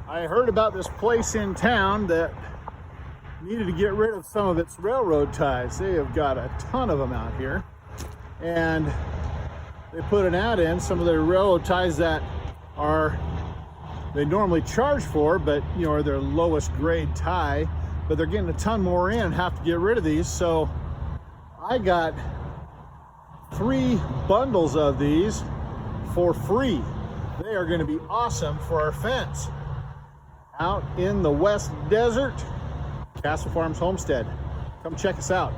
I heard about this place in town that needed to get rid of some of its railroad ties. They have got a ton of them out here, and they put an ad in. Some of their railroad ties that are they normally charge for, but you know, are their lowest grade tie, but they're getting a ton more in and have to get rid of these. So I got 3 bundles of these for free. They are going to be awesome for our fence out in the West Desert. Castle Farms Homestead. Come check us out.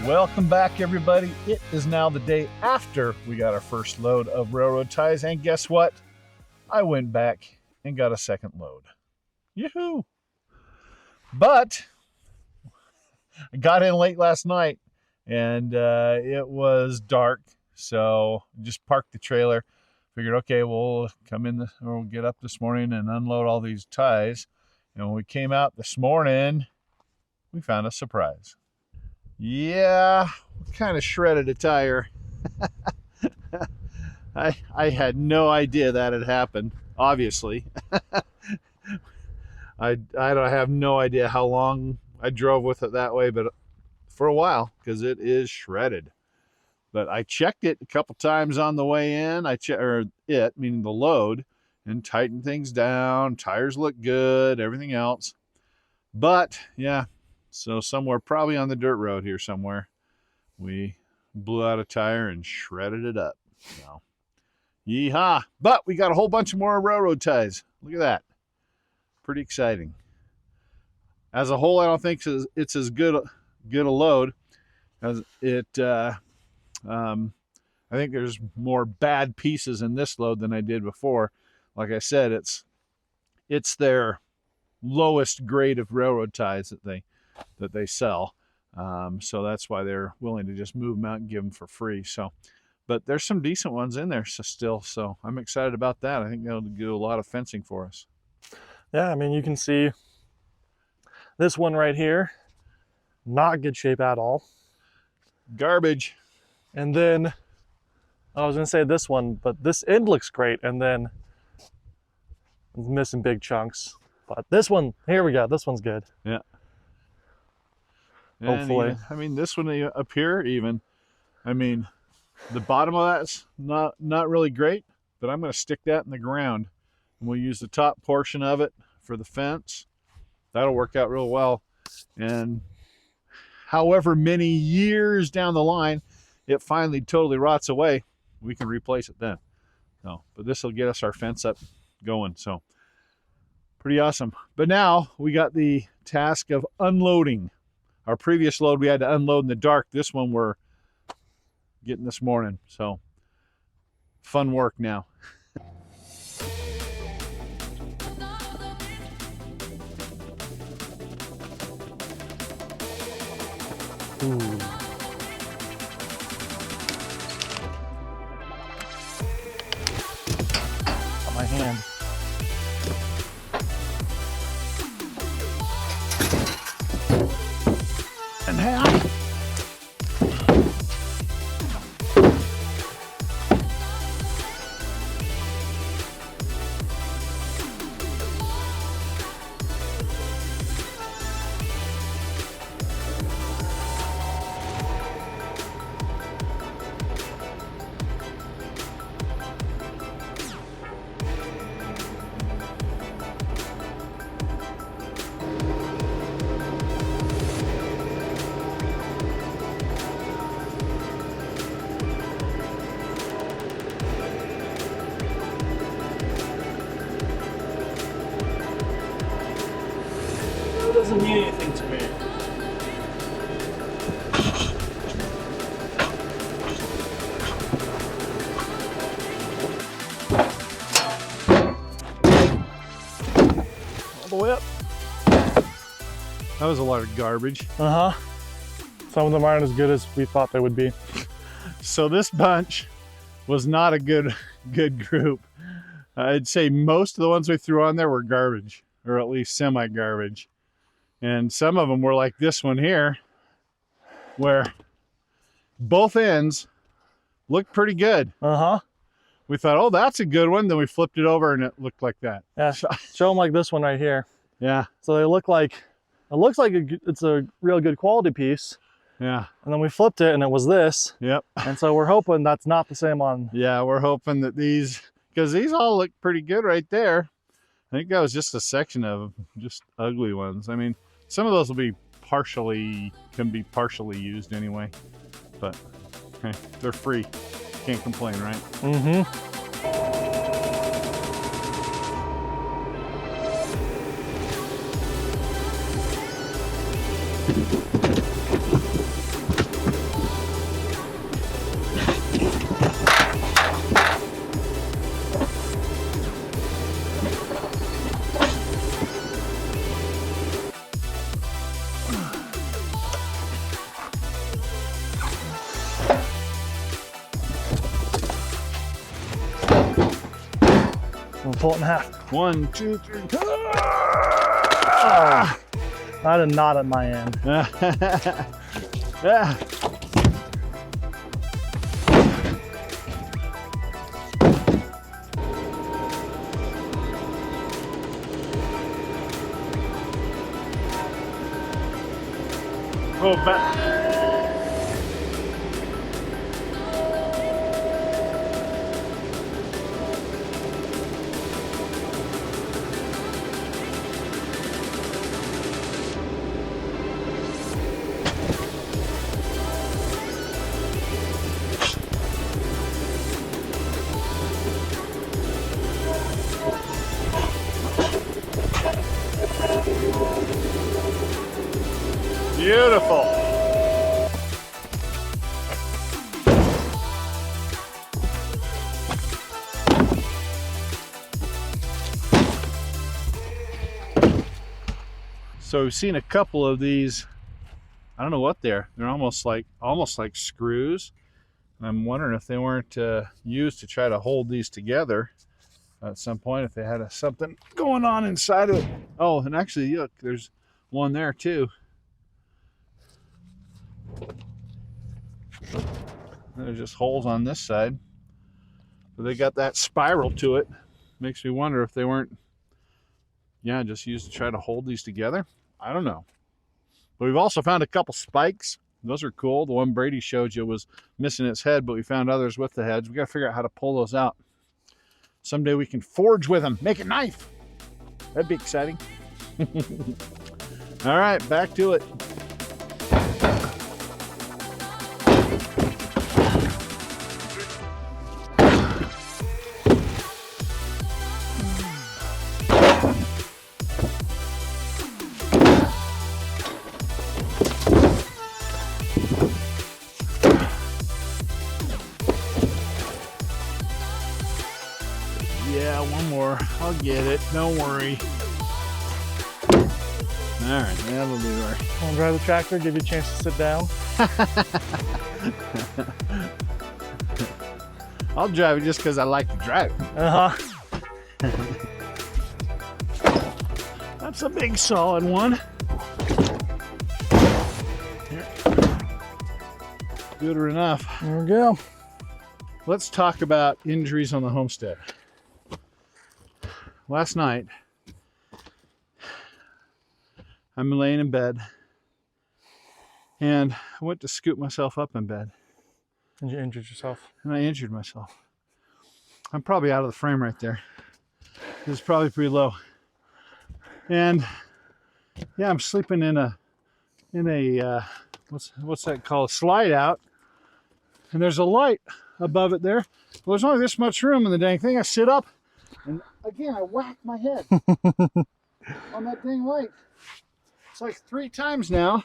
Welcome back, everybody. It is now the day after we got our first load of railroad ties, and guess what? I went back and got a second load. Yoo-hoo! But I got in late last night, and it was dark, so just parked the trailer. Figured, okay, we'll come in, we'll get up this morning and unload all these ties. And when we came out this morning, we found a surprise. Yeah, kind of shredded a tire. I had no idea that had happened, obviously. I have no idea how long I drove with it that way, but for a while, because it is shredded. But I checked it a couple times on the way in. Meaning the load, and tightened things down. Tires look good, everything else. But yeah, so somewhere probably on the dirt road here somewhere, we blew out a tire and shredded it up. So, yeehaw! But we got a whole bunch of more railroad ties. Look at that. Pretty exciting. As a whole, I don't think it's as good a load as it. I think there's more bad pieces in this load than I did before. Like I said, it's their lowest grade of railroad ties that they sell. So that's why they're willing to just move them out and give them for free. So, but there's some decent ones in there still. So I'm excited about that. I think that'll do a lot of fencing for us. Yeah, I mean, you can see this one right here, not good shape at all. Garbage. And then I was gonna say this one, but this end looks great, and then it's missing big chunks. But this one, here we go, this one's good. Yeah. Hopefully. Even, I mean, this one up here even, I mean, the bottom of that's not really great, but I'm going to stick that in the ground, and we'll use the top portion of it for the fence. That'll work out real well. And however many years down the line it finally totally rots away, we can replace it then. So, but this will get us our fence up going. So pretty awesome. But now we got the task of unloading. Our previous load we had to unload in the dark. This one we're getting this morning. So fun work now. Ooh. My hand. And half. Doesn't mean anything to me. All the way up. That was a lot of garbage. Uh-huh. Some of them aren't as good as we thought they would be. So this bunch was not a good group. I'd say most of the ones we threw on there were garbage, or at least semi-garbage. And some of them were like this one here, where both ends looked pretty good. Uh-huh. We thought, oh, that's a good one. Then we flipped it over and it looked like that. Yeah, show them like this one right here. Yeah. So they look like, it looks like it's a real good quality piece. Yeah. And then we flipped it and it was this. Yep. And so we're hoping that's not the same on. Yeah, we're hoping that these, because these all look pretty good right there. I think that was just a section of just ugly ones. I mean, some of those will be can be partially used anyway, but hey, they're free. Can't complain, right? Mm-hmm. We'll pull it in half. 1, 2, 3. Ah! I did not at my end. Yeah. Oh, back. Beautiful. So we've seen a couple of these. I don't know what they're almost like screws. I'm wondering if they weren't used to try to hold these together at some point, if they had something going on inside of it. Oh, and actually, look, there's one there too. There's just holes on this side, but they got that spiral to it. Makes me wonder if they weren't, yeah, just used to try to hold these together. I don't know. But we've also found a couple spikes. Those are cool. The one Brady showed you was missing its head, but we found others with the heads. We got to figure out how to pull those out. Someday we can forge with them, make a knife. That'd be exciting. All right, back to it. Yeah, one more. I'll get it. Don't worry. All right, that'll do her. Want to drive the tractor, give you a chance to sit down? I'll drive it just because I like to drive it. Uh-huh. That's a big solid one. Here. Good enough. There we go. Let's talk about injuries on the Homestead. Last night, I'm laying in bed and I went to scoop myself up in bed. And you injured yourself. And I injured myself. I'm probably out of the frame right there. It's probably pretty low. And yeah, I'm sleeping in a what's that called? A slide out. And there's a light above it there. Well, there's only this much room in the dang thing. I sit up and again I whack my head on that dang light. It's like 3 times now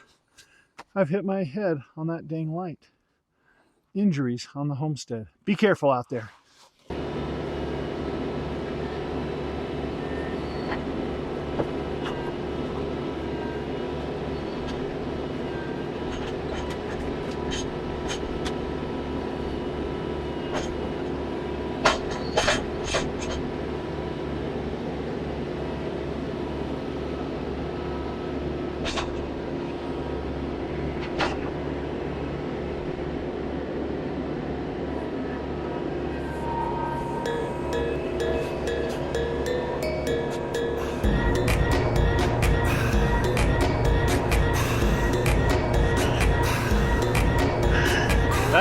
I've hit my head on that dang light. Injuries on the Homestead. Be careful out there.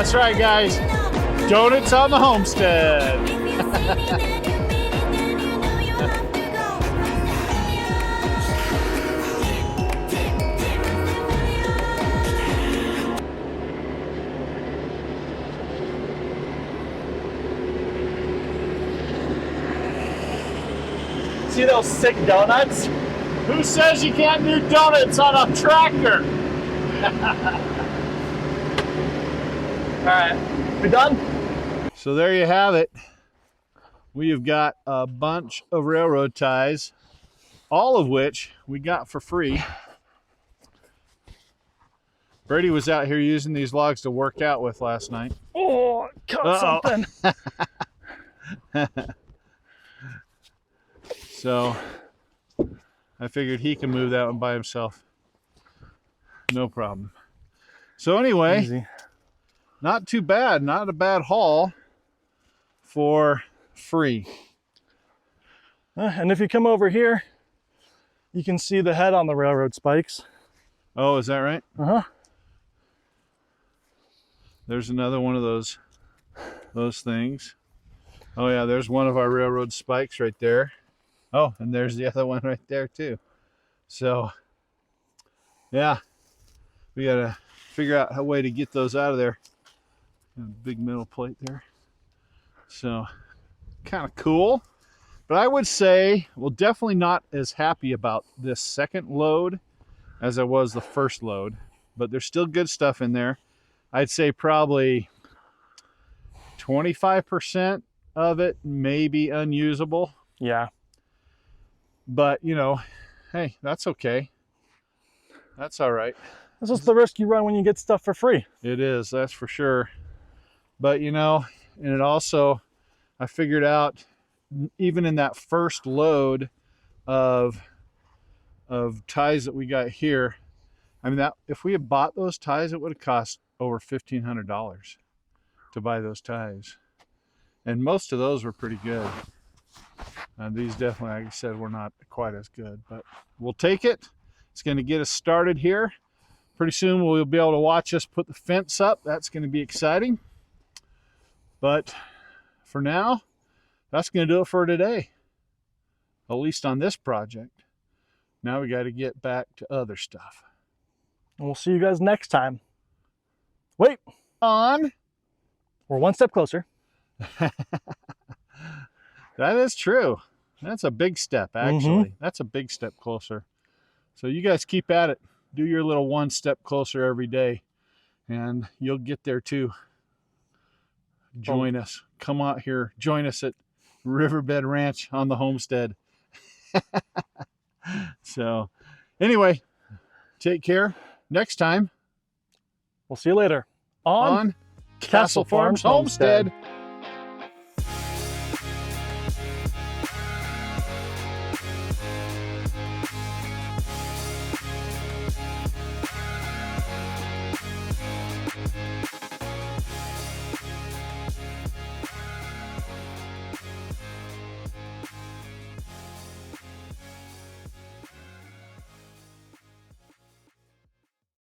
That's right, guys. Donuts on the Homestead. See those sick donuts? Who says you can't do donuts on a tractor? All right, we done? So there you have it. We have got a bunch of railroad ties, all of which we got for free. Brady was out here using these logs to work out with last night. Oh, caught something. So I figured he can move that one by himself. No problem. So anyway, Easy. not too bad. Not a bad haul for free. And if you come over here, you can see the head on the railroad spikes. Oh, is that right? Uh-huh. There's another one of those things. Oh yeah, there's one of our railroad spikes right there. Oh, and there's the other one right there too. So yeah, we gotta figure out a way to get those out of there. Big metal plate there. So kind of cool. But I would say, well, definitely not as happy about this second load as I was the first load, but there's still good stuff in there. I'd say probably 25% of it may be unusable. Yeah. But, you know, hey, that's okay. That's all right. This is the risk you run when you get stuff for free. It is, that's for sure. But, you know, and it also, I figured out, even in that first load of ties that we got here, I mean, that if we had bought those ties, it would have cost over $1,500 to buy those ties. And most of those were pretty good. These definitely, like I said, were not quite as good, but we'll take it. It's going to get us started here. Pretty soon we'll be able to watch us put the fence up. That's going to be exciting. But for now, that's going to do it for today, at least on this project. Now we got to get back to other stuff. And we'll see you guys next time. Wait, On. we're one step closer. That is true. That's a big step, actually. That's a big step closer. So you guys keep at it. Do your little one step closer every day, and you'll get there too. Join us. Come out here. Join us at Riverbed Ranch on the Homestead. So anyway, take care. Next time We'll see you later on Castle Farms Homestead.